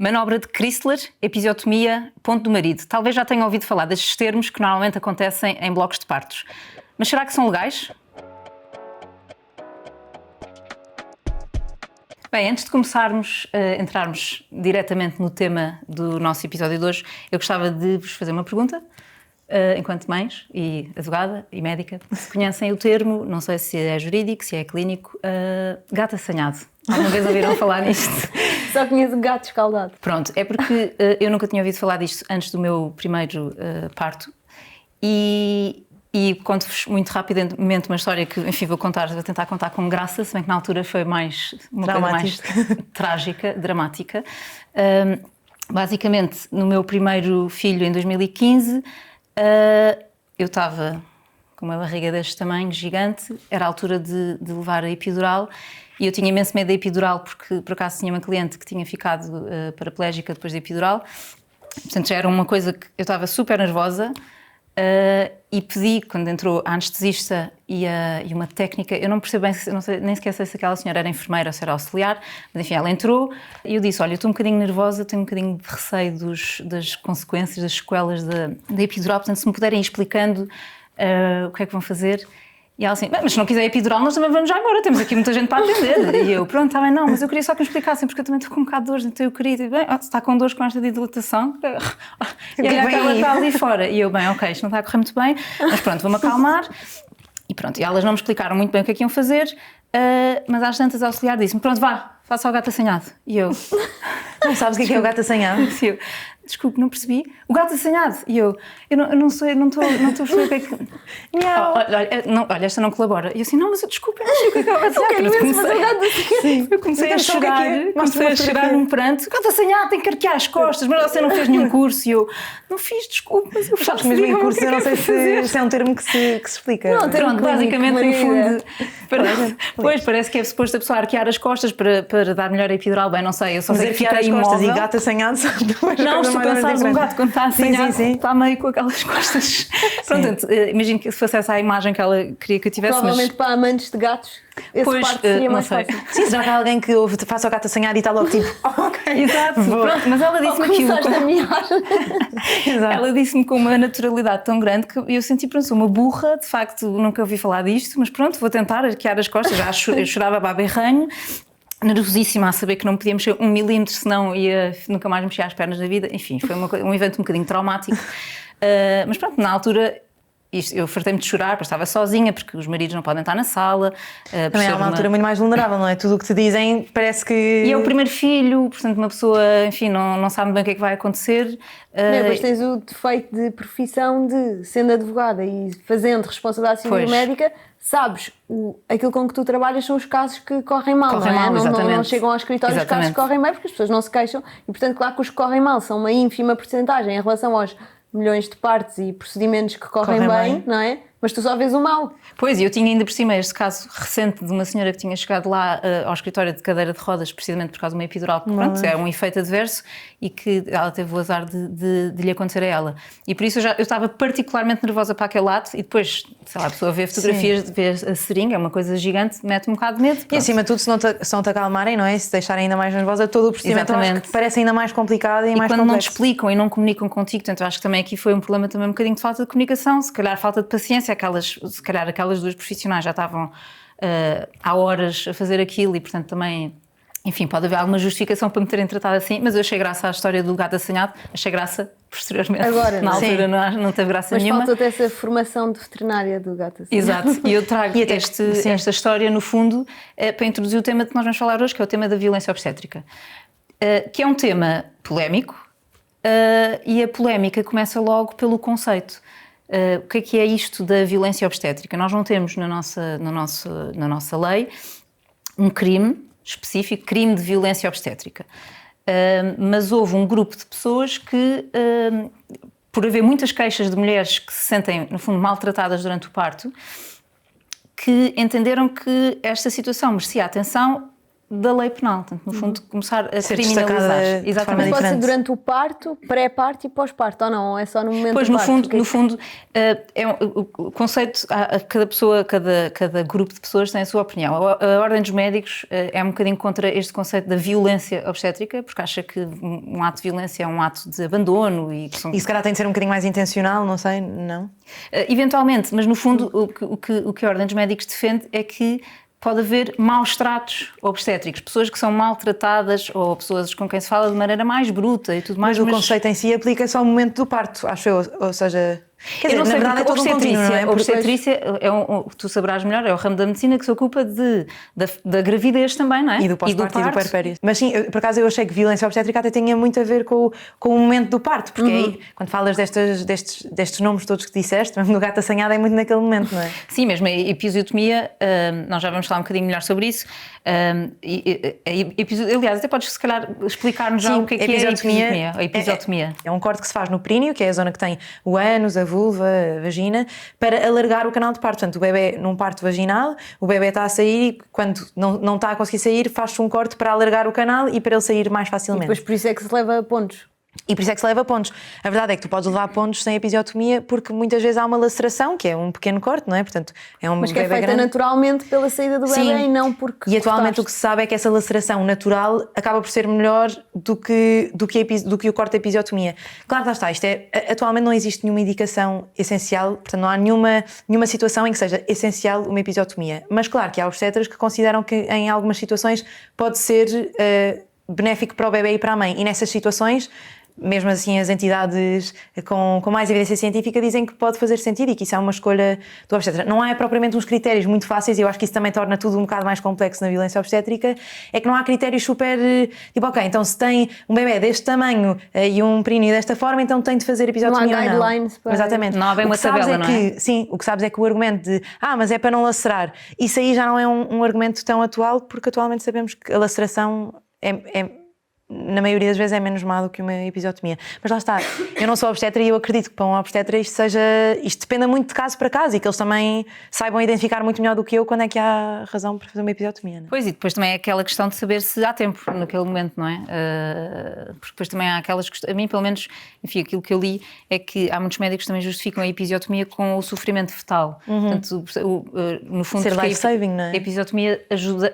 Manobra de Chrysler, episiotomia, ponto do marido. Talvez já tenham ouvido falar destes termos que normalmente acontecem em blocos de partos. Mas será que são legais? Bem, antes de começarmos a entrarmos diretamente no tema do nosso episódio de hoje, eu gostava de vos fazer uma pergunta, enquanto mães e advogada e médica, se conhecem o termo, não sei se é jurídico, se é clínico, gato assanhado. Alguma vez ouviram falar nisto? Só conheço gato escaldado. Pronto, é porque eu nunca tinha ouvido falar disto antes do meu primeiro parto e conto-vos muito rapidamente uma história que, enfim, vou tentar contar com graça, se bem que na altura foi uma coisa mais trágica, dramática. Basicamente, no meu primeiro filho, em 2015, eu estava com uma barriga deste tamanho, gigante, era a altura de levar a epidural e eu tinha imenso medo da epidural porque, por acaso, tinha uma cliente que tinha ficado paraplégica depois da epidural. Portanto, já era uma coisa que eu estava super nervosa. E pedi, quando entrou a anestesista e uma técnica, eu não percebo bem, nem sequer sei se aquela senhora era enfermeira ou se era auxiliar, mas enfim, ela entrou e eu disse, olha, eu estou um bocadinho nervosa, tenho um bocadinho de receio das consequências, das sequelas da epidural, portanto se me puderem ir explicando o que é que vão fazer. E ela assim, mas se não quiser epidural, nós também vamos já embora, temos aqui muita gente para atender. E eu, pronto, está bem, não, mas eu queria só que me explicassem, porque eu também estou com um bocado de dores, então eu queria, bem, se está com dores com esta de dilatação, e olha que ela está ali fora. E eu, bem, ok, isto não está a correr muito bem, mas pronto, vou-me acalmar. E pronto, e elas não me explicaram muito bem o que é que iam fazer, mas às tantas a auxiliar disse-me, pronto, vá, faça o gato assanhado. E eu... Não sabes o que é o gato assanhado? Eu, desculpe, não percebi. O gato assanhado. E eu não estou a perceber o que é que... Olha, esta não colabora. E eu assim, não, mas eu desculpe, eu não sei o que é o gato assanhado. Eu comecei a chorar num pranto. O gato assanhado tem que arquear as costas, mas você não fez nenhum curso. E eu, não fiz, desculpe, mas eu faço mesmo em curso, eu não sei se é um termo que se explica. Não, pronto, basicamente, no fundo... Pois, parece que é suposto a pessoa arquear as costas para dar melhor a epidural. Bem, não sei, eu só sei que fiquei imóvel. E gato assanhado são duas não, se tu pensares um gato quando está assanhado, sim. está meio com aquelas costas. Pronto, imagino que se fosse essa a imagem que ela queria que eu tivesse. Provavelmente para amantes de gatos, esse parto seria mais fácil. Sim, será que há alguém que faça o gato assanhado e está logo tipo, ok. Exato, pronto, mas ela disse-me aquilo. Ela disse-me com uma naturalidade tão grande que eu senti, pronto, sou uma burra, de facto nunca ouvi falar disto, mas pronto, vou tentar arquear as costas, eu chorava baba e ranho. Nervosíssima a saber que não podia mexer 1 milímetro, senão nunca mais mexer as pernas da vida. Enfim, foi um evento um bocadinho traumático. Mas pronto, na altura eu fartei-me de chorar, porque estava sozinha, porque os maridos não podem estar na sala. Também é uma altura muito mais vulnerável, não é? Tudo o que te dizem parece que... E é o primeiro filho, portanto uma pessoa, enfim, não sabe bem o que é que vai acontecer. Depois tens o defeito de profissão de, sendo advogada e fazendo responsabilidade civil médica, sabes, aquilo com que tu trabalhas são os casos que correm mal, não chegam ao escritório os casos que correm bem, porque as pessoas não se queixam e, portanto, claro que os que correm mal são uma ínfima porcentagem em relação aos milhões de partes e procedimentos que correm bem, não é? Mas tu só vês o mal. Pois, e eu tinha ainda por cima este caso recente de uma senhora que tinha chegado lá ao escritório de cadeira de rodas, precisamente por causa de uma epidural, que pronto, é um efeito adverso e que ela teve o azar de lhe acontecer a ela. E por isso eu estava particularmente nervosa para aquele lado e depois, sei lá, a pessoa vê fotografias, vê a seringa, é uma coisa gigante, mete um bocado de medo. Pronto. E acima de tudo, se não te acalmarem, não é? Se deixarem ainda mais nervosa, todo o procedimento acho que parece ainda mais complicado e mais quando complexo. Não te explicam e não comunicam contigo, portanto, eu acho que também aqui foi um problema também um bocadinho de falta de comunicação, se calhar falta de paciência, se calhar aquelas duas profissionais já estavam há horas a fazer aquilo e, portanto, também, enfim, pode haver alguma justificação para me terem tratado assim, mas eu achei graça à história do gato assanhado, achei graça posteriormente. Agora, na altura não teve graça nenhuma. Mas faltou-te essa formação de veterinária do gato assanhado. Exato, e eu trago esta história, no fundo, para introduzir o tema que nós vamos falar hoje, que é o tema da violência obstétrica, que é um tema polémico e a polémica começa logo pelo conceito. O que é isto da violência obstétrica? Nós não temos na nossa lei um crime específico, crime de violência obstétrica. Mas houve um grupo de pessoas que, por haver muitas queixas de mulheres que se sentem, no fundo, maltratadas durante o parto, que entenderam que esta situação merecia atenção, da lei penal. Portanto, no fundo, começar a criminalizar. Exatamente. Mas pode ser durante o parto, pré-parto e pós-parto, ou não? Ou é só no momento do parto? No fundo, o conceito, cada pessoa, cada grupo de pessoas tem a sua opinião. A Ordem dos Médicos é um bocadinho contra este conceito da violência obstétrica, porque acha que um ato de violência é um ato de abandono. E se calhar tem de ser um bocadinho mais intencional, não sei, não? Eventualmente, mas no fundo o que a Ordem dos Médicos defende é que pode haver maus tratos obstétricos, pessoas que são maltratadas ou pessoas com quem se fala de maneira mais bruta e tudo mais. Mas o conceito em si aplica-se ao momento do parto, acho eu, ou seja... Quer dizer, na verdade é todo um contínuo, não é? Obstetrícia tu saberás melhor, é o ramo da medicina que se ocupa da gravidez também, não é? E do pós-parto e do puerpério. Mas sim, por acaso eu achei que violência obstétrica até tinha muito a ver com o momento do parto, porque aí, quando falas destes nomes todos que disseste, mesmo do gato assanhado é muito naquele momento, não é? Sim, mesmo a episiotomia, nós já vamos falar um bocadinho melhor sobre isso. Aliás, até podes se calhar explicar-nos já o que é a episiotomia. É um corte que se faz no períneo, que é a zona que tem o ânus, a vulva, a vagina, para alargar o canal de parto. Portanto, o bebê num parto vaginal, o bebê está a sair e quando não está a conseguir sair, faz-se um corte para alargar o canal e para ele sair mais facilmente. E depois por isso é que se leva a pontos. E por isso é que se leva a pontos. A verdade é que tu podes levar pontos sem episiotomia porque muitas vezes há uma laceração, que é um pequeno corte, não é? Portanto, é um mas que é feita grande. Naturalmente pela saída do bebê e não porque... E atualmente o que se sabe é que essa laceração natural acaba por ser melhor do que o corte da episiotomia. Claro que lá está, atualmente não existe nenhuma indicação essencial, portanto não há nenhuma situação em que seja essencial uma episiotomia. Mas claro que há obstetras que consideram que em algumas situações pode ser benéfico para o bebê e para a mãe. E nessas situações... Mesmo assim, as entidades com mais evidência científica dizem que pode fazer sentido e que isso é uma escolha do obstetra. Não há propriamente uns critérios muito fáceis, e eu acho que isso também torna tudo um bocado mais complexo na violência obstétrica, é que não há critérios super... Tipo, ok, então se tem um bebê deste tamanho e um períneo desta forma, então tem de fazer episiotomia ou não. Não há guidelines para... Exatamente. Não há bem uma tabela, não é? Sim, o que sabes é que o argumento de mas é para não lacerar, isso aí já não é um argumento tão atual, porque atualmente sabemos que a laceração na maioria das vezes é menos má do que uma episiotomia. Mas lá está, eu não sou obstetra e eu acredito que para um obstetra isto dependa muito de caso para caso e que eles também saibam identificar muito melhor do que eu quando é que há razão para fazer uma episiotomia. Não é? Pois, e depois também é aquela questão de saber se há tempo naquele momento, não é? Porque depois também há aquelas questões, a mim pelo menos, enfim, aquilo que eu li é que há muitos médicos que também justificam a episiotomia com o sofrimento fetal. Portanto, no fundo, ser life-saving, não é? A episiotomia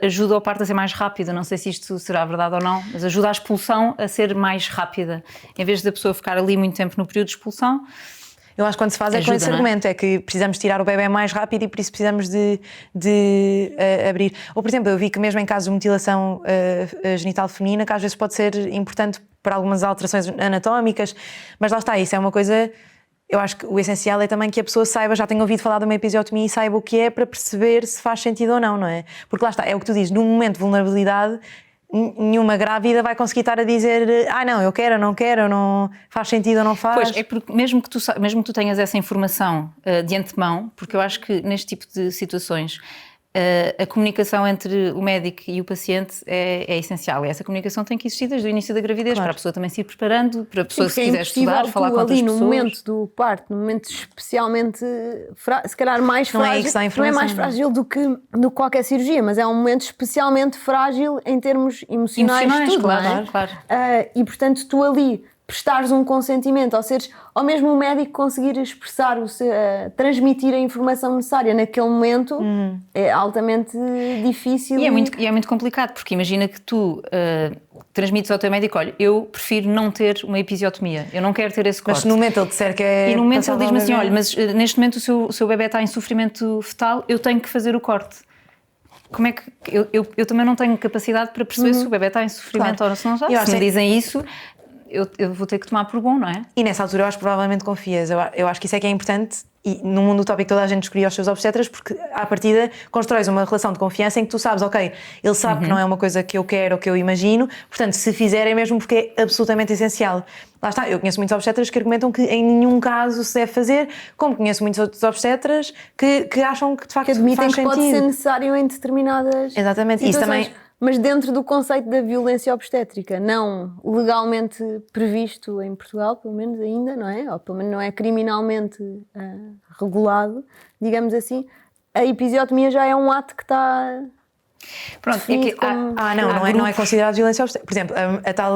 ajuda o parto a ser mais rápido, não sei se isto será verdade ou não, mas ajuda a expulsão a ser mais rápida, em vez da pessoa ficar ali muito tempo no período de expulsão. Eu acho que quando se faz com esse argumento, é que precisamos tirar o bebê mais rápido e por isso precisamos de abrir. Ou, por exemplo, eu vi que mesmo em casos de mutilação genital feminina, que às vezes pode ser importante para algumas alterações anatómicas, mas lá está, isso é uma coisa... Eu acho que o essencial é também que a pessoa saiba, já tenha ouvido falar de uma episiotomia e saiba o que é para perceber se faz sentido ou não é? Porque lá está, é o que tu dizes, num momento de vulnerabilidade, nenhuma grávida vai conseguir estar a dizer não, eu quero, não quero, não faz sentido ou não faz. Pois, é porque mesmo que tu tenhas essa informação de antemão, porque eu acho que neste tipo de situações a comunicação entre o médico e o paciente é essencial. E essa comunicação tem que existir desde o início da gravidez, para a pessoa também se ir preparando, para a pessoa, se quiser estudar, falar com outras pessoas. No momento do parto, no momento especialmente, se calhar mais frágil, não é mais frágil do que qualquer cirurgia, mas é um momento especialmente frágil em termos emocionais tudo, claro. E portanto tu ali prestares um consentimento, ou mesmo o médico conseguir expressar, transmitir a informação necessária naquele momento, é altamente difícil. E é muito complicado, porque imagina que tu transmites ao teu médico, olha, eu prefiro não ter uma episiotomia, eu não quero ter esse corte. Mas no momento ele disser que é... E no momento ele diz-me assim, olha, mas neste momento o seu bebê está em sofrimento fetal, eu tenho que fazer o corte. Como é que... Eu também não tenho capacidade para perceber se o bebê está em sofrimento ou se não está. Se me dizem isso... Eu vou ter que tomar por bom, não é? E nessa altura eu acho que provavelmente confias. Eu acho que isso é que é importante e no mundo utópico toda a gente escolhe os seus obstetras porque à partida constróis uma relação de confiança em que tu sabes, ok, ele sabe que não é uma coisa que eu quero ou que eu imagino, portanto se fizer é mesmo porque é absolutamente essencial. Lá está, eu conheço muitos obstetras que argumentam que em nenhum caso se deve fazer, como conheço muitos outros obstetras que acham que de facto admitem faz que sentido. Pode ser necessário em determinadas Exatamente, isso também... Mas dentro do conceito da violência obstétrica, não legalmente previsto em Portugal, pelo menos ainda, não é? Ou pelo menos não é criminalmente regulado, digamos assim, a episiotomia já é um ato que está Pronto, é que não é considerado violência obstétrica. Por exemplo,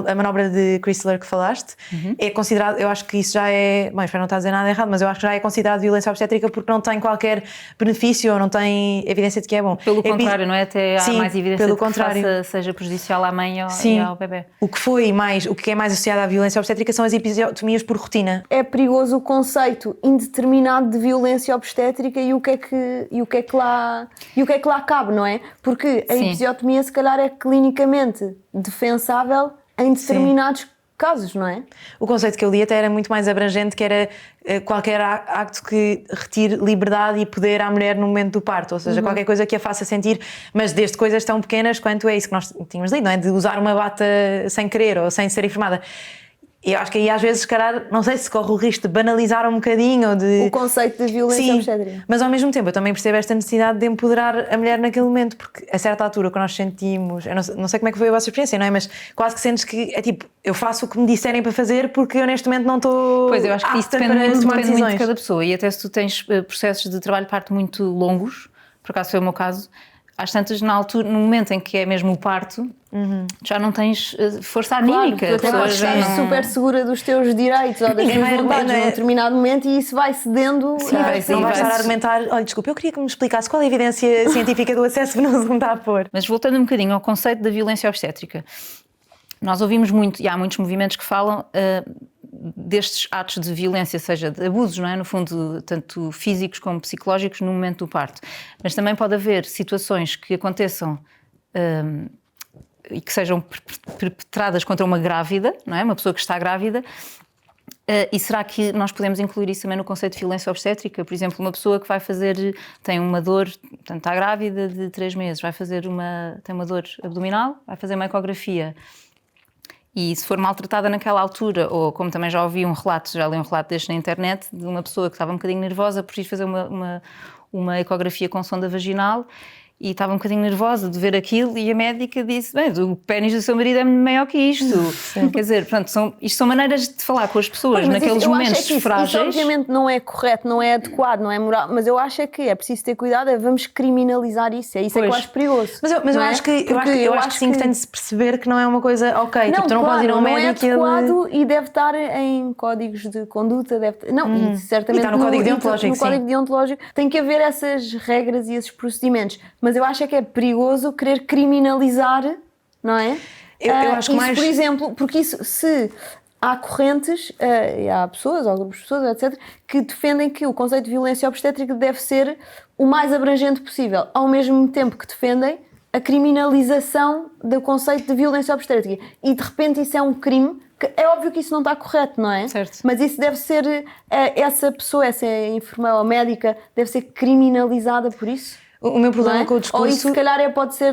a manobra de Chrysler que falaste é considerado, eu acho que isso já é, bem, espero não estar a dizer nada errado, mas eu acho que já é considerado violência obstétrica porque não tem qualquer benefício ou não tem evidência de que é bom. Pelo contrário, não é? Até há mais evidência pelo de que seja prejudicial à mãe e ao bebê. O que é mais associado à violência obstétrica são as episiotomias por rotina. É perigoso o conceito indeterminado de violência obstétrica e o que é que lá cabe, não é? Porque a episiotomia se calhar é clinicamente defensável em determinados casos, não é? O conceito que eu li até era muito mais abrangente, que era qualquer acto que retire liberdade e poder à mulher no momento do parto, ou seja, qualquer coisa que a faça sentir, mas desde coisas tão pequenas quanto é isso que nós tínhamos lido, não é? De usar uma bata sem querer ou sem ser informada. Eu acho que aí às vezes, se calhar, não sei se corre o risco de banalizar um bocadinho ou de... O conceito de violência obstétrica. Mas ao mesmo tempo eu também percebo esta necessidade de empoderar a mulher naquele momento, porque a certa altura que nós sentimos, eu não sei como é que foi a vossa experiência, não é? Mas quase que sentes que é tipo, eu faço o que me disserem para fazer porque eu neste momento não estou... Pois, eu acho que isso depende muito de cada pessoa, e até se tu tens processos de trabalho de parto muito longos, por acaso foi o meu caso, às tantas, na altura, no momento em que é mesmo o parto, já não tens força anímica. Claro, tu estás super segura dos teus direitos ou das tuas vontades num determinado momento e isso vai cedendo. Não vais estar a argumentar, olha, desculpa, eu queria que me explicasse qual é a evidência científica do acesso venoso que me está a pôr. Mas voltando um bocadinho ao conceito da violência obstétrica, nós ouvimos muito, e há muitos movimentos que falam destes atos de violência, seja de abusos, não é? No fundo, tanto físicos como psicológicos, no momento do parto. Mas também pode haver situações que aconteçam e que sejam perpetradas contra uma grávida, não é? Uma pessoa que está grávida. E será que nós podemos incluir isso também no conceito de violência obstétrica? Por exemplo, uma pessoa que tem uma dor, portanto está grávida de 3 meses, tem uma dor abdominal, vai fazer uma ecografia. E se for maltratada naquela altura, ou como também já li um relato deste na internet, de uma pessoa que estava um bocadinho nervosa por ir fazer uma ecografia com sonda vaginal, e estava um bocadinho nervosa de ver aquilo, e a médica disse, bem, o pénis do seu marido é maior que isto. Quer dizer, portanto, isto são maneiras de falar com as pessoas naqueles momentos frágeis. Isso obviamente não é correto, não é adequado, não é moral, mas eu acho que é preciso ter cuidado, vamos criminalizar isso, é isso que eu acho perigoso. Mas eu acho que sim, que tem de se perceber que não é uma coisa, ok, não, tipo, tu não podes ir a um médico... Não é adequado e deve estar em códigos de conduta, e certamente e está no código deontológico, no código deontológico tem que haver essas regras e esses procedimentos, mas eu acho que é perigoso querer criminalizar, não é? Eu acho que mais... Por exemplo, porque isso, se há correntes, e há pessoas, ou grupos de pessoas, etc., que defendem que o conceito de violência obstétrica deve ser o mais abrangente possível, ao mesmo tempo que defendem a criminalização do conceito de violência obstétrica. E de repente isso é um crime, que é óbvio que isso não está correto, não é? Certo. Mas isso deve ser, essa pessoa, essa enfermeira ou médica, deve ser criminalizada por isso? O meu problema com o discurso... Ou isso se calhar pode ser,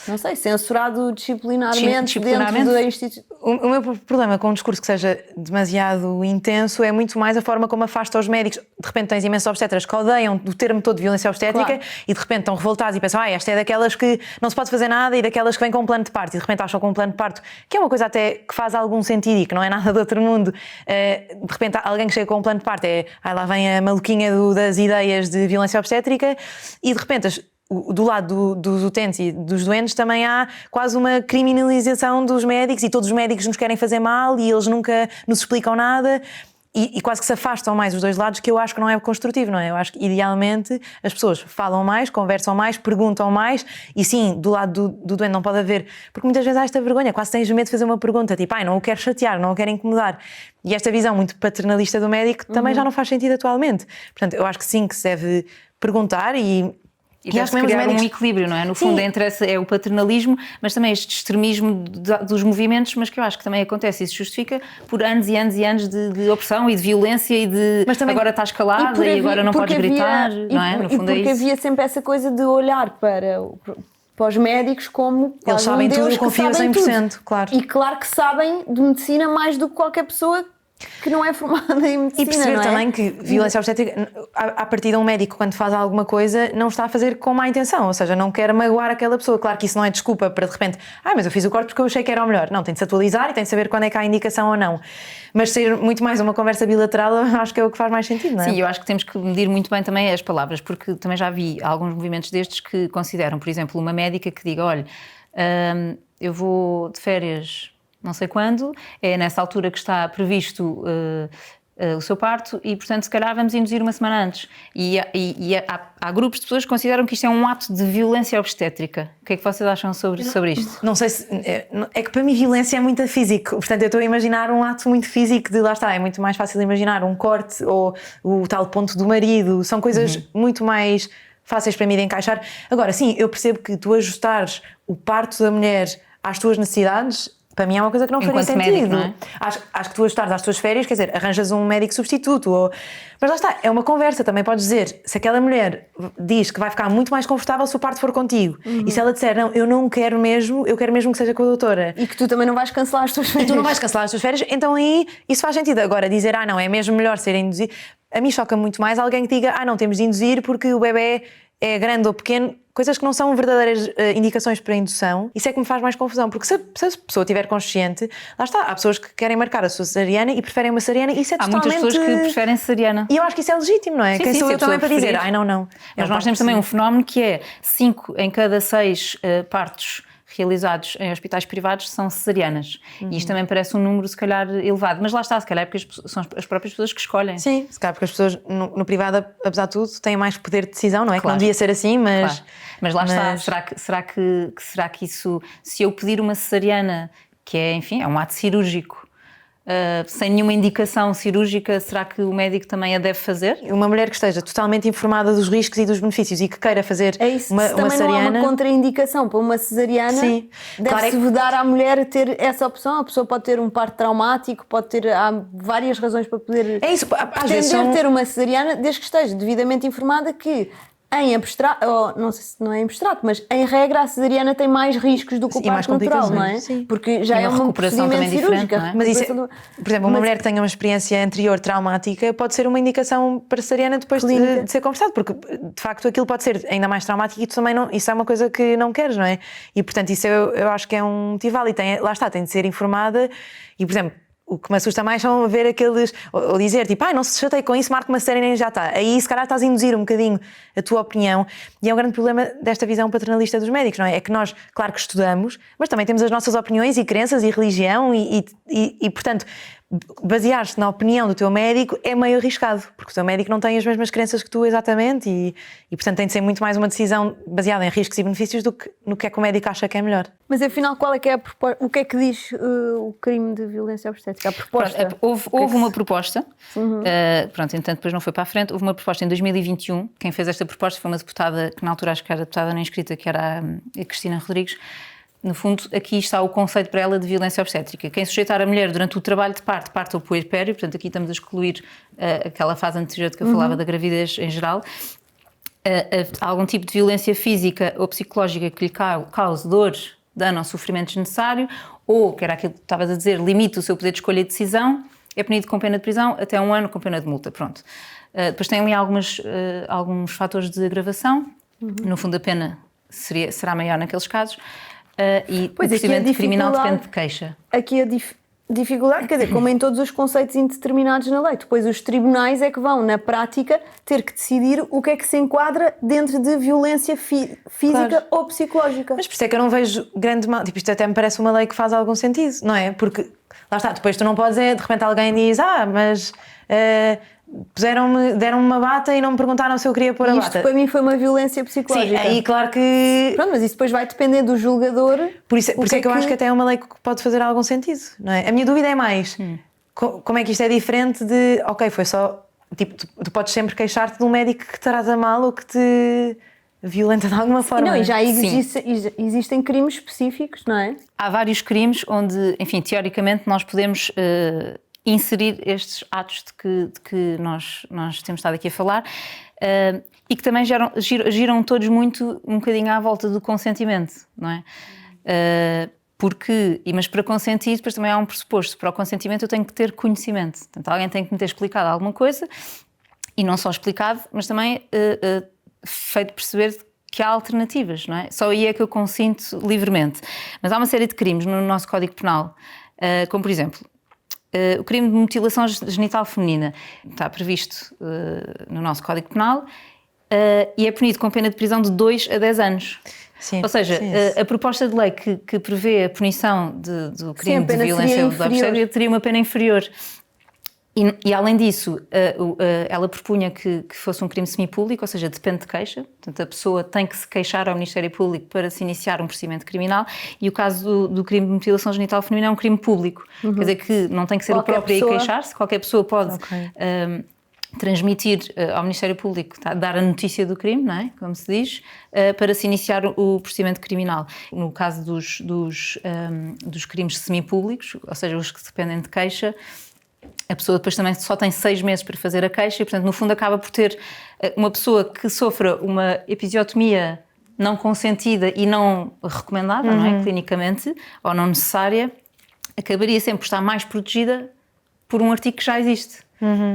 não sei, censurado disciplinarmente dentro da instituição. O meu problema com um discurso que seja demasiado intenso é muito mais a forma como afasta os médicos. De repente tens imensos obstetras que odeiam o termo todo de violência obstétrica, e de repente estão revoltados e pensam, esta é daquelas que não se pode fazer nada e daquelas que vêm com um plano de parto, e de repente acham que um plano de parto, que é uma coisa até que faz algum sentido e que não é nada de outro mundo, de repente alguém que chega com um plano de parto lá vem a maluquinha das ideias de violência obstétrica, e de repente do lado dos utentes e dos doentes também há quase uma criminalização dos médicos, e todos os médicos nos querem fazer mal e eles nunca nos explicam nada, e quase que se afastam mais os dois lados, que eu acho que não é construtivo, não é? Eu acho que idealmente as pessoas falam mais, conversam mais, perguntam mais, e sim, do lado do doente não pode haver, porque muitas vezes há esta vergonha, quase tens medo de fazer uma pergunta, tipo, não o quero chatear, não o quero incomodar, e esta visão muito paternalista do médico também já não faz sentido atualmente. Portanto, eu acho que sim, que se deve perguntar e deve-se criar um equilíbrio, não é? No fundo, é o paternalismo, mas também este extremismo dos movimentos, mas que eu acho que também acontece, e se justifica por anos e anos e anos de opressão e de violência e de também, agora estás calada e agora não podes gritar, não é? No fundo, porque havia sempre essa coisa de olhar para os médicos como eles sabem tudo, confiam 100%, claro. E claro que sabem de medicina mais do que qualquer pessoa que não é formada em medicina. E perceber não é? também que violência obstétrica, a partir de um médico, quando faz alguma coisa, não está a fazer com má intenção, ou seja, não quer magoar aquela pessoa. Claro que isso não é desculpa para de repente, mas eu fiz o corte porque eu achei que era o melhor. Não, tem de se atualizar e tem de saber quando é que há indicação ou não. Mas ser muito mais uma conversa bilateral, eu acho que é o que faz mais sentido, não é? Sim, eu acho que temos que medir muito bem também as palavras, porque também já vi alguns movimentos destes que consideram, por exemplo, uma médica que diga, olha, eu vou de férias não sei quando, é nessa altura que está previsto o seu parto e, portanto, se calhar vamos induzir uma semana antes. E há grupos de pessoas que consideram que isto é um ato de violência obstétrica. O que é que vocês acham sobre isto? Não sei se... É que para mim violência é muito físico. Portanto, eu estou a imaginar um ato muito físico de, lá está, é muito mais fácil imaginar um corte ou o tal ponto do marido. São coisas muito mais fáceis para mim de encaixar. Agora, sim, eu percebo que tu ajustares o parto da mulher às tuas necessidades... Para mim é uma coisa que não faria sentido. Médico, não é? Acho que tu ajustares às tuas férias, quer dizer, arranjas um médico substituto. Mas lá está, é uma conversa. Também podes dizer, se aquela mulher diz que vai ficar muito mais confortável se o parto for contigo, e se ela disser, não, eu não quero mesmo, eu quero mesmo que seja com a doutora. E que tu também não vais cancelar as tuas férias. E tu não vais cancelar as tuas férias, então aí isso faz sentido. Agora, dizer, não, é mesmo melhor ser induzido. A mim choca muito mais alguém que diga, não, temos de induzir porque o bebê é grande ou pequeno, coisas que não são verdadeiras indicações para a indução. Isso é que me faz mais confusão, porque se a pessoa estiver consciente, lá está, há pessoas que querem marcar a sua cesariana e preferem uma cesariana, isso é há totalmente... Há muitas pessoas que preferem cesariana. E eu acho que isso é legítimo, não é? Sim, Quem sim, sou eu também para dizer, não. Mas nós temos também um fenómeno que é 5 em cada 6 partos realizados em hospitais privados são cesarianas. E isto também parece um número, se calhar, elevado. Mas lá está, se calhar é porque são as próprias pessoas que escolhem. Sim, se calhar porque as pessoas no privado, apesar de tudo, têm mais poder de decisão, não é? Claro. Que não devia ser assim, mas... Claro. Mas lá está, será que isso... Se eu pedir uma cesariana, que é, enfim, é um ato cirúrgico, sem nenhuma indicação cirúrgica, será que o médico também a deve fazer? Uma mulher que esteja totalmente informada dos riscos e dos benefícios e que queira fazer uma também cesariana... não há uma contraindicação para uma cesariana. Sim. Deve-se vedar à mulher ter essa opção. A pessoa pode ter um parto traumático, há várias razões para poder pretender ter uma cesariana, desde que esteja devidamente informada que em abstrato, ou não sei se não é em abstrato, mas em regra a cesariana tem mais riscos do que o parto natural, não é? Sim. Porque já é uma procedimento cirúrgico. É? Mas isso por exemplo, uma mulher que tenha uma experiência anterior traumática pode ser uma indicação para cesariana depois de ser conversado, porque de facto aquilo pode ser ainda mais traumático e tu também isso é uma coisa que não queres, não é? E portanto isso eu acho que é um motivo válido. Lá está, tem de ser informada e, por exemplo, o que me assusta mais são ver aqueles, ou dizer tipo, não se chateie com isso, marca uma cesariana e já está. Aí se calhar estás a induzir um bocadinho a tua opinião e é um grande problema desta visão paternalista dos médicos, não é? É que nós, claro que estudamos, mas também temos as nossas opiniões e crenças e religião e portanto, basear-se na opinião do teu médico é meio arriscado, porque o teu médico não tem as mesmas crenças que tu exatamente e portanto tem de ser muito mais uma decisão baseada em riscos e benefícios do que no que é que o médico acha que é melhor. Mas afinal, qual é que é o que é que diz o crime de violência obstétrica? A proposta? Pronto, houve uma proposta, entretanto depois não foi para a frente, houve uma proposta em 2021, quem fez esta proposta foi uma deputada, que na altura acho que era deputada nem inscrita, que era a Cristina Rodrigues. No fundo, aqui está o conceito para ela de violência obstétrica. Quem sujeitar a mulher durante o trabalho de parto ou puerpério, portanto aqui estamos a excluir aquela fase anterior de que eu falava da gravidez em geral, algum tipo de violência física ou psicológica que lhe cause dor, dano ou sofrimento desnecessário, ou, que era aquilo que tu estavas a dizer, limite o seu poder de escolha e decisão, é punido com pena de prisão até 1 ano com pena de multa. Pronto. Depois tem ali alguns fatores de agravação. No fundo, a pena será maior naqueles casos. E o procedimento criminal depende de queixa. Aqui a dificuldade, quer dizer, como em todos os conceitos indeterminados na lei, depois os tribunais é que vão, na prática, ter que decidir o que é que se enquadra dentro de violência física ou psicológica. Mas por isso é que eu não vejo grande mal, tipo, isto até me parece uma lei que faz algum sentido, não é? Porque, lá está, depois tu não podes de repente alguém diz, mas... deram-me uma bata e não me perguntaram se eu queria pôr a bata. Isto para mim foi uma violência psicológica. Sim, aí claro que... Pronto, mas isso depois vai depender do julgador. Por isso é que eu acho que até é uma lei que pode fazer algum sentido, não é? A minha dúvida é mais, como é que isto é diferente de, foi só, tipo, tu podes sempre queixar-te de um médico que te trata mal ou que te violenta de alguma forma. E já existem crimes específicos, não é? Há vários crimes onde, enfim, teoricamente nós podemos... inserir estes atos de que nós temos estado aqui a falar e que também giram todos um bocadinho à volta do consentimento, não é? Mas para consentir, depois também há um pressuposto. Para o consentimento eu tenho que ter conhecimento. Portanto, alguém tem que me ter explicado alguma coisa, e não só explicado, mas também feito perceber que há alternativas, não é? Só aí é que eu consinto livremente. Mas há uma série de crimes no nosso Código Penal, como por exemplo, o crime de mutilação genital feminina. Está previsto no nosso Código Penal e é punido com pena de prisão de 2 a 10 anos. Sim, ou seja, a proposta de lei que prevê a punição do crime de violência ou de obstétrica teria uma pena inferior. E além disso, ela propunha que fosse um crime semipúblico, ou seja, depende de queixa. Portanto, a pessoa tem que se queixar ao Ministério Público para se iniciar um procedimento criminal, e o caso do crime de mutilação genital feminina é um crime público. Quer dizer que não tem que ser qualquer o próprio a queixar-se, qualquer pessoa pode transmitir ao Ministério Público, dar a notícia do crime, não é? Como se diz, para se iniciar o procedimento criminal. No caso dos crimes semipúblicos, ou seja, os que dependem de queixa, a pessoa depois também só tem 6 meses para fazer a queixa e, portanto, no fundo acaba por ter uma pessoa que sofra uma episiotomia não consentida e não recomendada, não é? Clinicamente, ou não necessária, acabaria sempre por estar mais protegida por um artigo que já existe.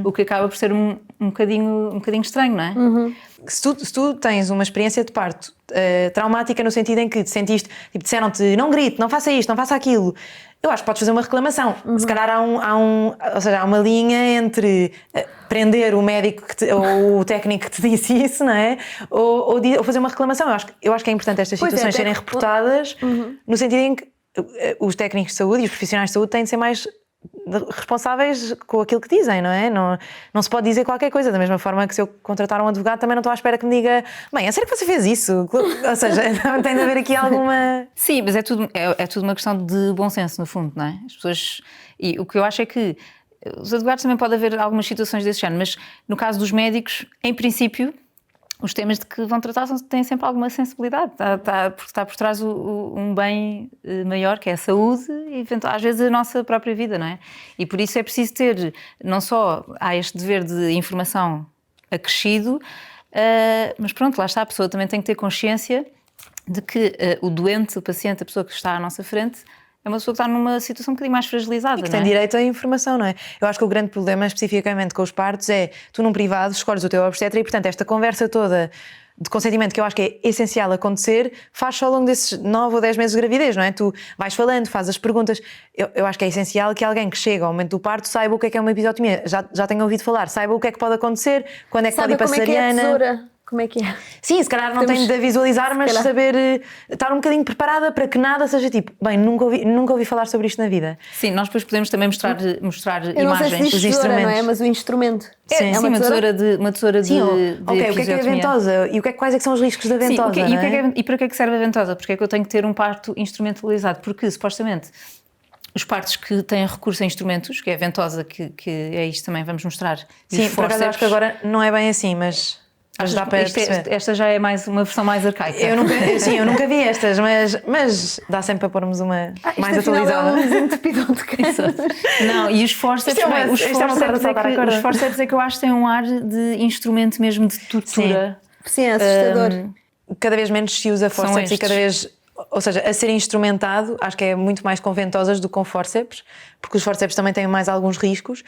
O que acaba por ser um bocadinho estranho, não é? Se tu tens uma experiência de parto traumática no sentido em que te sentiste, tipo, disseram-te não grite, não faça isto, não faça aquilo, eu acho que podes fazer uma reclamação. Se calhar ou seja, há uma linha entre prender o médico ou o técnico que te disse isso, não é? Ou fazer uma reclamação. Eu acho que é importante estas situações serem reportadas no sentido em que os técnicos de saúde e os profissionais de saúde têm de ser mais responsáveis com aquilo que dizem, não é? Não se pode dizer qualquer coisa, da mesma forma que se eu contratar um advogado também não estou à espera que me diga bem, é sério que você fez isso? Ou seja, tem de haver aqui alguma... Sim, mas é tudo uma questão de bom senso, no fundo, não é? As pessoas... E o que eu acho é que os advogados também pode haver algumas situações desse género, mas no caso dos médicos, em princípio, os temas de que vão tratar têm sempre alguma sensibilidade, porque está por trás um bem maior, que é a saúde e às vezes a nossa própria vida, não é? E por isso é preciso ter, não só há este dever de informação acrescido, mas pronto, lá está, a pessoa também tem que ter consciência de que o doente, o paciente, a pessoa que está à nossa frente, é uma pessoa que está numa situação um bocadinho mais fragilizada, e que não é? tem direito à informação, não é? Eu acho que o grande problema, especificamente com os partos, é tu num privado escolhes o teu obstetra e, portanto, esta conversa toda de consentimento, que eu acho que é essencial acontecer, faz só ao longo desses 9 ou 10 meses de gravidez, não é? Tu vais falando, fazes as perguntas. Eu acho que é essencial que alguém que chega ao momento do parto saiba o que é uma episiotomia. Já tenho ouvido falar, saiba o que é que pode acontecer, quando é que pode ir para a cesariana. Como é que é? Sim, se calhar não tenho de visualizar, mas saber estar um bocadinho preparada para que nada seja tipo, bem, nunca ouvi falar sobre isto na vida. Sim, nós depois podemos também mostrar eu imagens. Não sei se diz tesoura, não é? Mas o instrumento. É uma tesoura de Sim, ok, o que é a ventosa? E quais é que são os riscos da ventosa? Sim, e para que é que serve a ventosa? Porque é que eu tenho que ter um parto instrumentalizado? Porque, supostamente, os partos que têm recurso a instrumentos, que é a ventosa, que é isto também, vamos mostrar. Sim, por acaso acho que agora não é bem assim, mas dá para perceber. Esta já é uma versão mais arcaica. Eu nunca vi estas, mas dá sempre para pormos uma mais atualizada. Não, e os forceps, os forceps é que eu acho que têm um ar de instrumento mesmo de tortura. Sim, é assustador. Cada vez menos se usa forceps e cada vez... Ou seja, a ser instrumentado, acho que é muito mais com ventosas do que com forceps, porque os forceps também têm mais alguns riscos.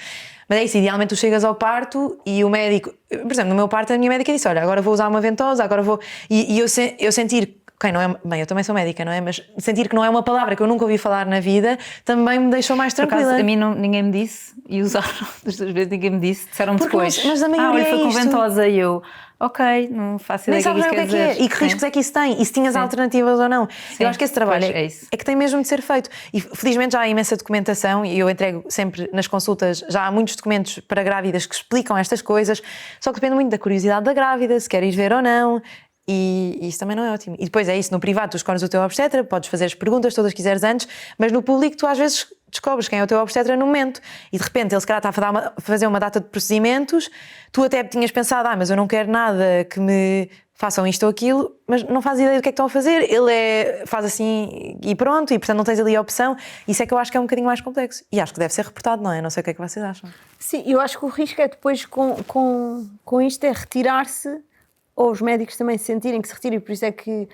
Mas é isso, idealmente tu chegas ao parto e o médico... Por exemplo, no meu parto a minha médica disse, olha, agora vou usar uma ventosa, agora vou... E eu sentir... Okay, não é, bem, eu também sou médica, não é? Mas sentir que não é uma palavra que eu nunca ouvi falar na vida também me deixou mais tranquila. Por acaso, a mim ninguém me disse, e usaram das 2 vezes, ninguém me disse, disseram-me depois. Mas a maioria foi com ventosa e eu... Ok, não faço ideia do que isso quer dizer. E que riscos é que isso tem? E se tinhas alternativas ou não? Sim. Eu acho que esse trabalho é que tem mesmo de ser feito. E felizmente já há imensa documentação e eu entrego sempre nas consultas, já há muitos documentos para grávidas que explicam estas coisas, só que depende muito da curiosidade da grávida, se queres ver ou não. E isso também não é ótimo. E depois é isso, no privado tu escolhes o teu obstetra, podes fazer as perguntas todas que quiseres antes, mas no público tu às vezes descobres quem é o teu obstetra no momento e de repente ele se calhar está a fazer uma data de procedimentos, tu até tinhas pensado, mas eu não quero nada que me façam isto ou aquilo, mas não fazes ideia do que é que estão a fazer, ele faz assim e pronto, e portanto não tens ali a opção. Isso é que eu acho que é um bocadinho mais complexo e acho que deve ser reportado, não é? Não sei o que é que vocês acham. Sim, eu acho que o risco é depois com isto é retirar-se, ou os médicos também sentirem que se retiram, e por isso é que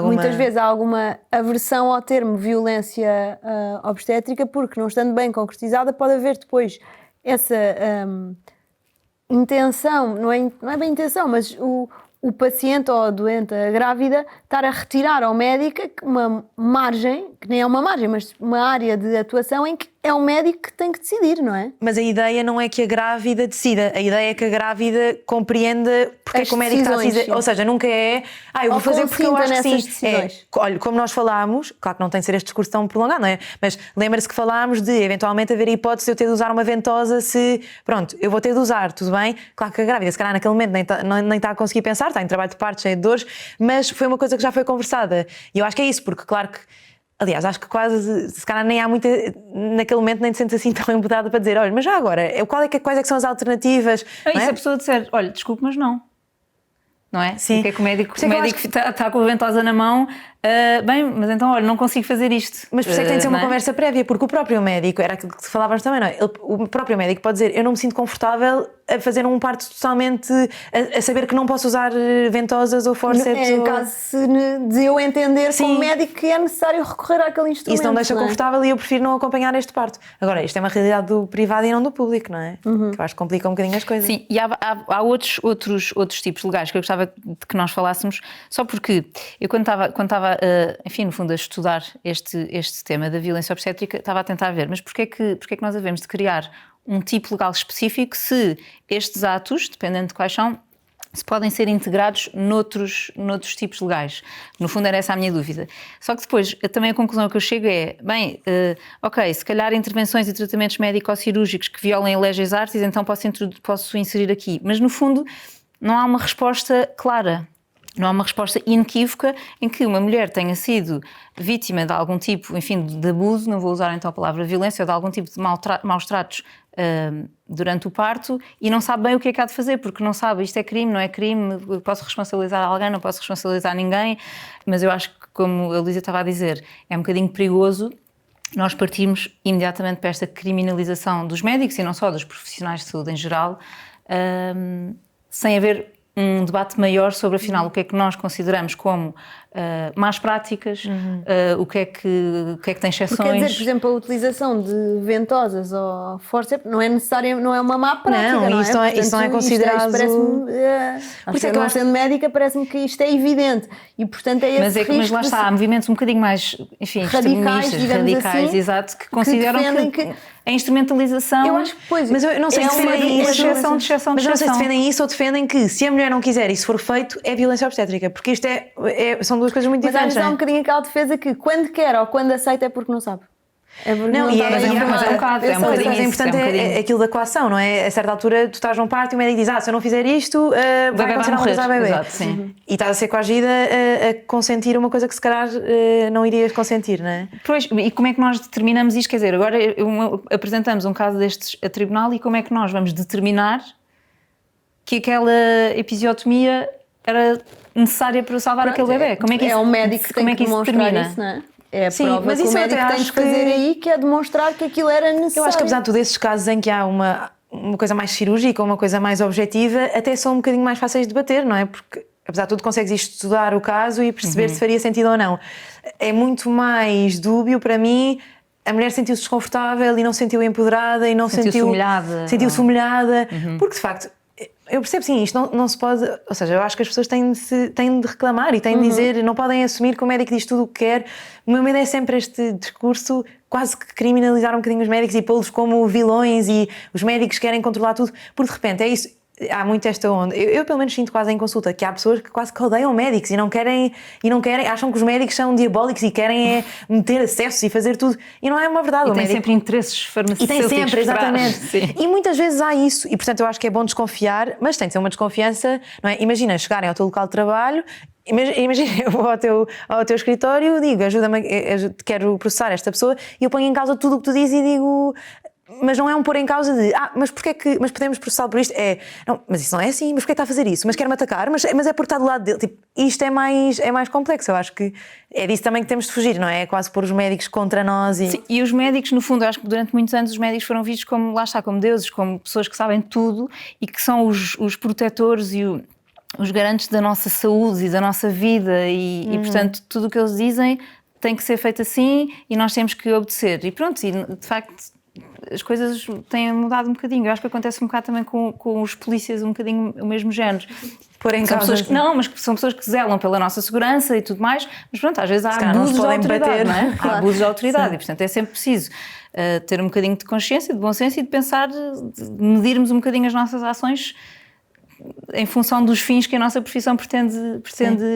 muitas vezes há alguma aversão ao termo violência obstétrica, porque não estando bem concretizada pode haver depois essa intenção, não é bem intenção, mas o paciente ou a doente, a grávida, estar a retirar ao médico uma margem, que nem é uma margem, mas uma área de atuação em que é o médico que tem que decidir, não é? Mas a ideia não é que a grávida decida, a ideia é que a grávida compreenda porque é que o médico está a decidir. Ou seja, nunca é, eu vou fazer porque eu acho que sim. Olha, como nós falámos, claro que não tem de ser este discurso tão prolongado, não é? Mas lembra-se que falámos de eventualmente haver a hipótese de eu ter de usar uma ventosa se, pronto, eu vou ter de usar, tudo bem? Claro que a grávida, se calhar naquele momento nem está a conseguir pensar, está em trabalho de parto, cheio de dores, mas foi uma coisa que já foi conversada. E eu acho que é isso, porque claro que aliás, acho que quase, se calhar nem há muita, naquele momento nem te sentes assim tão empoderada para dizer, olha, mas já agora, quais é que são as alternativas? E se a pessoa disser, olha, desculpe, mas não. Não é? Sim. Porque é que o médico está com a ventosa na mão, bem, mas então, olha, não consigo fazer isto. Mas por isso é que tem de ser uma conversa prévia, porque o próprio médico, era aquilo que falávamos também, não é? O próprio médico pode dizer, eu não me sinto confortável a fazer um parto totalmente, a saber que não posso usar ventosas ou forceps. É caso de eu entender como médico que é necessário recorrer àquele instrumento. Isso não deixa confortável e eu prefiro não acompanhar este parto. Agora, isto é uma realidade do privado e não do público, não é? Que eu acho que complica um bocadinho as coisas. Sim, e há outros tipos legais que eu gostava de que nós falássemos, só porque eu quando estava enfim, no fundo, a estudar este tema da violência obstétrica, estava a tentar ver, mas porquê é que nós havemos de criar um tipo legal específico se estes atos, dependendo de quais são, se podem ser integrados noutros tipos legais? No fundo era essa a minha dúvida. Só que depois, também a conclusão que eu chego é, bem, ok, se calhar intervenções e tratamentos médico-cirúrgicos que violem leges artis, então posso inserir aqui. Mas no fundo não há uma resposta clara. Não há uma resposta inequívoca em que uma mulher tenha sido vítima de algum tipo, enfim, de abuso, não vou usar então a palavra violência, ou de algum tipo de maus tratos durante o parto e não sabe bem o que é que há de fazer, porque não sabe, isto é crime, não é crime, posso responsabilizar alguém, não posso responsabilizar ninguém, mas eu acho que, como a Luísa estava a dizer, é um bocadinho perigoso nós partirmos imediatamente para esta criminalização dos médicos e não só dos profissionais de saúde em geral, sem haver um debate maior sobre, afinal, o que é que nós consideramos como más práticas, o que é que tem exceções. Porque, quer dizer, por exemplo, a utilização de ventosas ou forceps não é necessária, não é uma má prática, não é? Portanto, isso não é considerado... Porque não sendo médica, parece-me que isto é evidente. E, portanto, é esse mas risco. Mas lá está, há movimentos um bocadinho mais, enfim, radicais, assim, exato, que consideram que a instrumentalização... Eu acho que, pois, mas eu não sei se defendem isso. Exceção de exceção. Mas não sei se defendem isso ou defendem que, se a mulher não quiser e se for feito, é violência obstétrica. Porque isto são duas coisas muito diferentes. Mas há um bocadinho aquela defesa que, quando quer ou quando aceita, é porque não sabe. É porque não está bem informado. É um bocadinho importante é aquilo da coação, não é? A certa altura tu estás num parto e o médico diz, se eu não fizer isto, vai acontecer uma coisa ao bebê. Exato, sim. E estás a ser coagida a consentir uma coisa que se calhar não irias consentir, não é? Pois, e como é que nós determinamos isto? Quer dizer, agora apresentamos um caso destes a tribunal e como é que nós vamos determinar que aquela episiotomia era necessária para salvar aquele bebê? Como é que isso, o médico que tem que demonstrar isso, não é? É a prova mas que o médico tem de fazer aí, que é demonstrar que aquilo era necessário. Eu acho que apesar de desses casos em que há uma coisa mais cirúrgica, uma coisa mais objetiva, até são um bocadinho mais fáceis de debater, não é? Porque apesar de tudo consegues estudar o caso e perceber se faria sentido ou não. É muito mais dúbio para mim. A mulher sentiu-se desconfortável e não se sentiu empoderada e não sentiu-se humilhada. Sentiu-se humilhada, porque de facto... Eu percebo, sim, isto não se pode... Ou seja, eu acho que as pessoas têm de reclamar e têm de dizer, não podem assumir que o médico diz tudo o que quer. O meu medo é sempre este discurso quase que criminalizar um bocadinho os médicos e pô-los como vilões e os médicos querem controlar tudo, porque de repente é isso... Há muito esta onda. Eu pelo menos sinto quase em consulta que há pessoas que quase que odeiam médicos e não querem, acham que os médicos são diabólicos e querem meter acessos e fazer tudo. E não é uma verdade. E tem sempre interesses farmacêuticos. E tem sempre, exatamente. Sim. E muitas vezes há isso. E portanto eu acho que é bom desconfiar, mas tem de ser uma desconfiança, não é? Imagina chegarem ao teu local de trabalho. Imagina, eu vou ao teu escritório, digo, ajuda-me, quero processar esta pessoa, e eu ponho em causa tudo o que tu dizes e digo... Mas não é um pôr em causa de mas podemos processá-lo por isto? Não, mas isso não é assim, mas porquê está a fazer isso? Mas quer-me atacar? Mas é por estar do lado dele. Tipo, isto é mais complexo. Eu acho que é disso também que temos de fugir, não é? É quase pôr os médicos contra nós. Sim, e os médicos, no fundo, eu acho que durante muitos anos os médicos foram vistos como, lá está, como deuses, como pessoas que sabem tudo e que são os protetores os garantes da nossa saúde e da nossa vida e portanto, tudo o que eles dizem tem que ser feito assim e nós temos que obedecer. E pronto, e de facto as coisas têm mudado um bocadinho. Eu acho que acontece um bocado também com os polícias, um bocadinho o mesmo género. Porém, são pessoas que, não, mas são pessoas que zelam pela nossa segurança e tudo mais, mas pronto, às vezes há abusos de autoridade, não é? Há abusos de autoridade e portanto é sempre preciso ter um bocadinho de consciência, de bom senso e de pensar, de medirmos um bocadinho as nossas ações em função dos fins que a nossa profissão pretende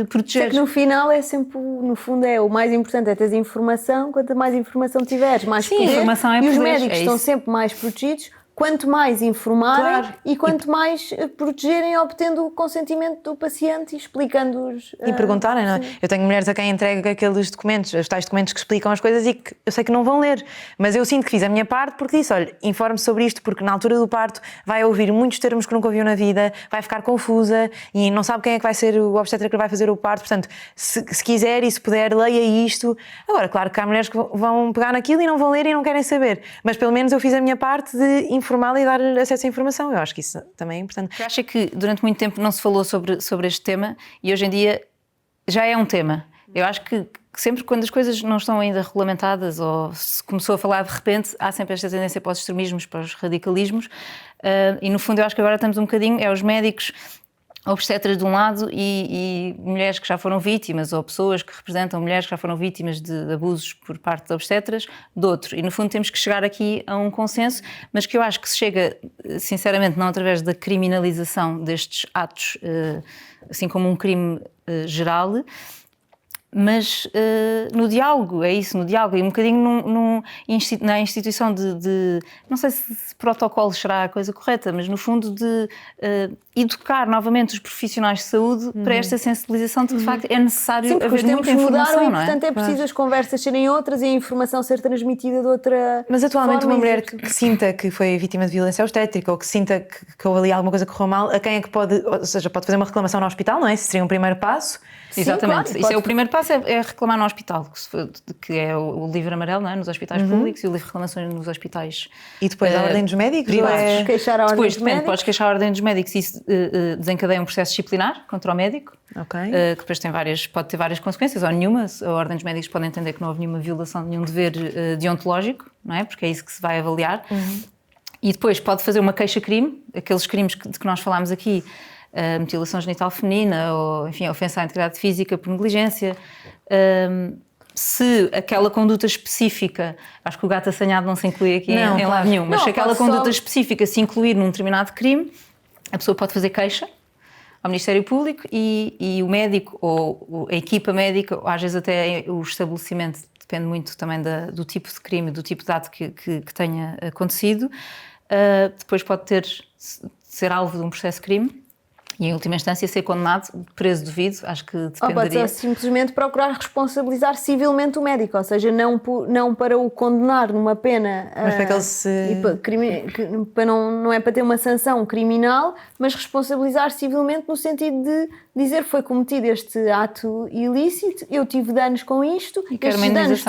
proteger. É que no final é sempre, no fundo o mais importante é teres informação, quanto mais informação tiveres, mais poder, informação é e os poder, médicos estão sempre mais protegidos, quanto mais informarem e quanto mais protegerem obtendo o consentimento do paciente e explicando-os. E perguntarem, não é? Eu tenho mulheres a quem entrego aqueles documentos, os tais documentos que explicam as coisas e que eu sei que não vão ler, mas eu sinto que fiz a minha parte porque disse, olha, informe-se sobre isto porque na altura do parto vai ouvir muitos termos que nunca ouviu na vida, vai ficar confusa e não sabe quem é que vai ser o obstetra que vai fazer o parto, portanto, se quiser e se puder, leia isto. Agora, claro que há mulheres que vão pegar naquilo e não vão ler e não querem saber, mas pelo menos eu fiz a minha parte de informar e dar acesso à informação. Eu acho que isso também é importante. Eu acho que durante muito tempo não se falou sobre este tema e hoje em dia já é um tema. Eu acho que sempre quando as coisas não estão ainda regulamentadas ou se começou a falar de repente, há sempre esta tendência para os extremismos, para os radicalismos e no fundo eu acho que agora estamos um bocadinho, os médicos obstetras de um lado e mulheres que já foram vítimas ou pessoas que representam mulheres que já foram vítimas de abusos por parte de obstetras do outro. E no fundo temos que chegar aqui a um consenso, mas que eu acho que se chega, sinceramente, não através da criminalização destes atos, assim como um crime geral, mas no diálogo, é isso, no diálogo, e um bocadinho na instituição de não sei se protocolo será a coisa correta, mas no fundo de educar novamente os profissionais de saúde para esta sensibilização de que de facto é necessário haver muita informação, mudaram, não é? E portanto é preciso as conversas serem outras e a informação ser transmitida de outra Mas atualmente forma, uma mulher que sinta que foi vítima de violência obstétrica ou que sinta que houve ali alguma coisa que correu mal, a quem é que pode, ou seja, pode fazer uma reclamação no hospital, não é? Esse seria um primeiro passo. Sim, exatamente, claro, isso é o primeiro passo, é reclamar no hospital, que é o livro amarelo, não é? Nos hospitais públicos e o livro de reclamações nos hospitais e depois a ordem dos médicos? Privados. Queixar a ordem depois dos depende, médicos. Podes queixar a ordem dos médicos e isso desencadeia um processo disciplinar contra o médico, que depois pode ter várias consequências, ou nenhuma. A ordem dos médicos pode entender que não houve nenhuma violação de nenhum dever deontológico, não é? Porque é isso que se vai avaliar. E depois pode fazer uma queixa-crime, aqueles crimes de que nós falámos aqui, mutilação genital feminina, ou enfim, ofensa à integridade física por negligência. Se aquela conduta específica, acho que o gato assanhado não se inclui aqui em lado nenhum, mas se aquela conduta específica se incluir num determinado crime, a pessoa pode fazer queixa ao Ministério Público e o médico ou a equipa médica, ou às vezes até o estabelecimento, depende muito também do tipo de crime, do tipo de ato que tenha acontecido, depois pode ser alvo de um processo de crime. E, em última instância, ser condenado, preso devido, acho que dependeria... Pode ser simplesmente procurar responsabilizar civilmente o médico, ou seja, não para o condenar numa pena... Mas para que ele se... não é para ter uma sanção criminal, mas responsabilizar civilmente no sentido de dizer que foi cometido este ato ilícito, eu tive danos com isto, estes danos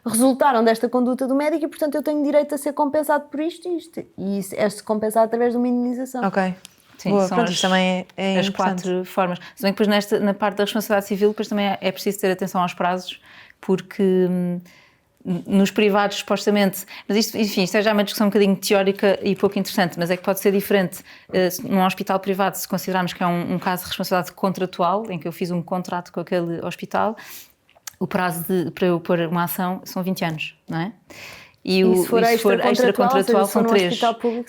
resultaram desta conduta do médico e, portanto, eu tenho direito a ser compensado por isto e isto. E isso é compensado através de uma indenização. Ok. Sim, boa, são pronto, isto também é as quatro formas. Se bem que depois na parte da responsabilidade civil depois também é preciso ter atenção aos prazos, porque nos privados supostamente, mas isto é já uma discussão um bocadinho teórica e pouco interessante, mas é que pode ser diferente num hospital privado, se considerarmos que é um caso de responsabilidade contratual, em que eu fiz um contrato com aquele hospital, o prazo para eu pôr uma ação são 20 anos, não é? E se for extra-contratual são 3.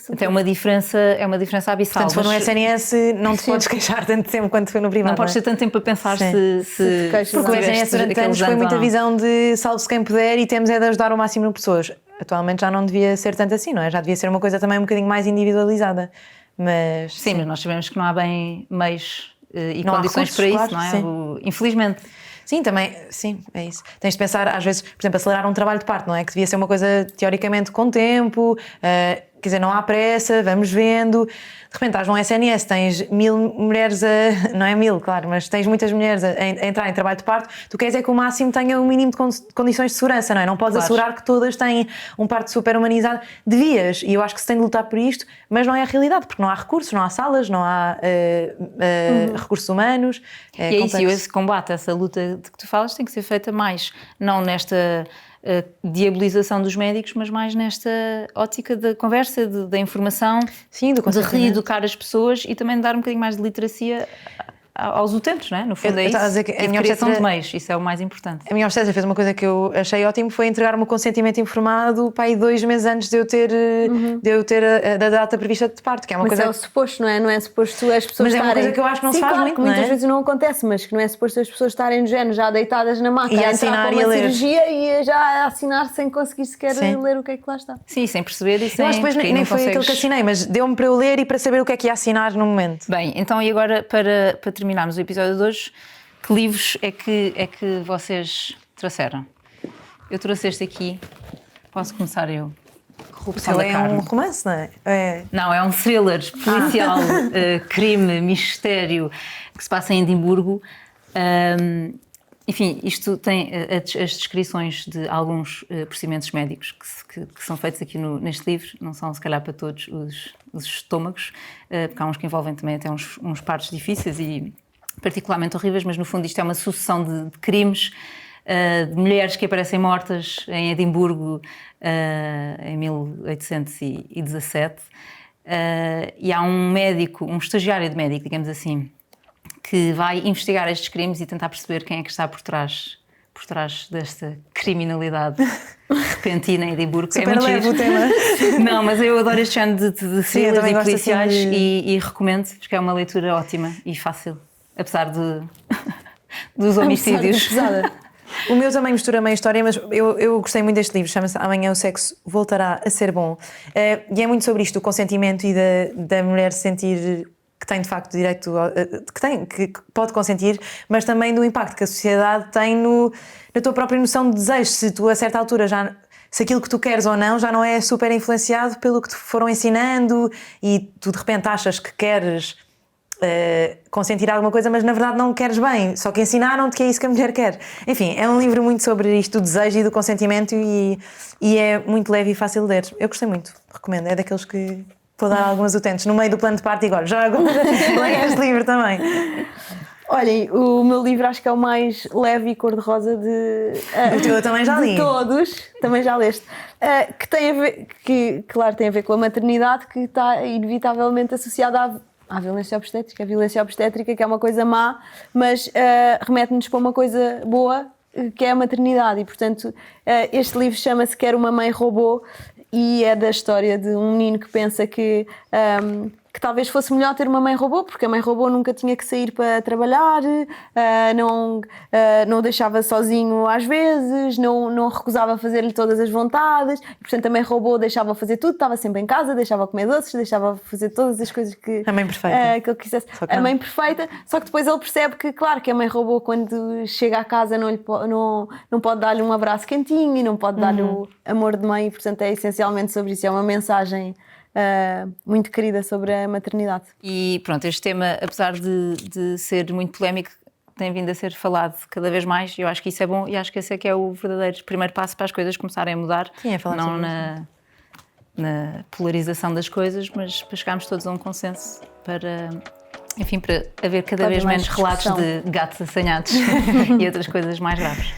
Então é uma diferença abissal. Portanto, se for no SNS não te podes queixar tanto tempo quanto foi no privado. Não podes ter tanto tempo para pensar se porque o SNS durante anos foi muita visão de salve-se quem puder e temos é de ajudar o máximo de pessoas. Atualmente já não devia ser tanto assim, não é? Já devia ser uma coisa também um bocadinho mais individualizada. Mas, sim, mas nós sabemos que não há bem meios e condições para isso, não é? Infelizmente. Sim, também, sim, é isso. Tens de pensar, às vezes, por exemplo, acelerar um trabalho de parto, não é? Que devia ser uma coisa, teoricamente, com tempo, quer dizer, não há pressa, vamos vendo. De repente estás num SNS, tens 1000 mulheres não é 1000, claro, mas tens muitas mulheres a entrar em trabalho de parto, tu queres é que o máximo tenha um mínimo de condições de segurança, não é? Não podes assegurar que todas têm um parto super humanizado. Devias, e eu acho que se tem de lutar por isto, mas não é a realidade, porque não há recursos, não há salas, não há recursos humanos. É isso, e esse combate, essa luta de que tu falas tem que ser feita mais, não nesta diabolização dos médicos, mas mais nesta ótica da conversa, da informação, sim, do de reeducar as pessoas e também dar um bocadinho mais de literacia aos utentes, não é? No fundo é isso. A dizer a minha criação de meios, isso é o mais importante. A minha obstetra fez uma coisa que eu achei ótimo, foi entregar-me o consentimento informado para aí 2 meses antes de eu ter a data prevista de parto, que é uma coisa... Mas é o suposto, não é? Não é suposto as pessoas estarem... Mas é uma coisa que eu acho que não se faz claro, muito, que muitas vezes não acontece, mas que não é suposto as pessoas estarem no género já deitadas na maca, e a assinar entrar para uma e cirurgia e já assinar sem conseguir sequer ler o que é que lá está. Sim, sem perceber e sem... Eu acho que depois nem foi aquilo que assinei, mas deu-me para eu ler e para saber o que é que ia assinar no momento. Bem, então e agora para terminarmos o episódio de hoje, que livros é que vocês trouxeram? Eu trouxe este aqui, posso começar eu. Corrupção da Carne. É um romance, não é? Não, é um thriller policial, crime, mistério, que se passa em Edimburgo. Enfim, isto tem as descrições de alguns procedimentos médicos que são feitos aqui neste livro, não são se calhar para todos os estômagos, porque há uns que envolvem também até uns partos difíceis e particularmente horríveis, mas no fundo isto é uma sucessão de crimes, de mulheres que aparecem mortas em Edimburgo em 1817, e há um médico, um estagiário de médico, digamos assim, que vai investigar estes crimes e tentar perceber quem é que está por trás desta criminalidade repentina em Edimburgo. Super leve o tema. Não, mas eu adoro este género de thrillers e policiais assim e recomendo, porque é uma leitura ótima e fácil. Apesar dos homicídios. O meu também mistura meio história, mas eu gostei muito deste livro, chama-se Amanhã o Sexo Voltará a Ser Bom. E é muito sobre isto, o consentimento e da mulher sentir que tem de facto direito, que pode consentir, mas também do impacto que a sociedade tem na tua própria noção de desejo. Se tu a certa altura se aquilo que tu queres ou não já não é super influenciado pelo que te foram ensinando e tu de repente achas que queres consentir alguma coisa, mas na verdade não queres bem, só que ensinaram-te que é isso que a mulher quer. Enfim, é um livro muito sobre isto do desejo e do consentimento e é muito leve e fácil de ler. Eu gostei muito, recomendo, é daqueles que vou dar algumas utentes no meio do plano de parto e agora já agora leia este livro também. Olhem, o meu livro acho que é o mais leve e cor-de-rosa o teu eu também já li. De todos, também já leste. Que tem a ver, claro, tem a ver com a maternidade, que está inevitavelmente associada à violência obstétrica. A violência obstétrica, que é uma coisa má, mas remete-nos para uma coisa boa, que é a maternidade. E, portanto, este livro chama-se Quero uma Mãe Robô e é da história de um menino que pensa que talvez fosse melhor ter uma mãe robô, porque a mãe robô nunca tinha que sair para trabalhar, não o deixava sozinho às vezes, não recusava fazer-lhe todas as vontades, e, portanto a mãe robô deixava fazer tudo, estava sempre em casa, deixava comer doces, deixava fazer todas as coisas que a mãe perfeita. Que ele quisesse. A mãe perfeita, só que depois ele percebe que, claro, que a mãe robô quando chega à casa não pode dar-lhe um abraço quentinho e não pode dar-lhe o amor de mãe, e portanto é essencialmente sobre isso, é uma mensagem muito querida sobre a maternidade. E pronto, este tema, apesar de ser muito polémico, tem vindo a ser falado cada vez mais e eu acho que isso é bom e acho que esse é que é o verdadeiro primeiro passo para as coisas começarem a mudar. Sim, é falar não sobre na polarização das coisas, mas para chegarmos todos a um consenso para haver cada vez menos relatos de gatos assanhados e outras coisas mais graves.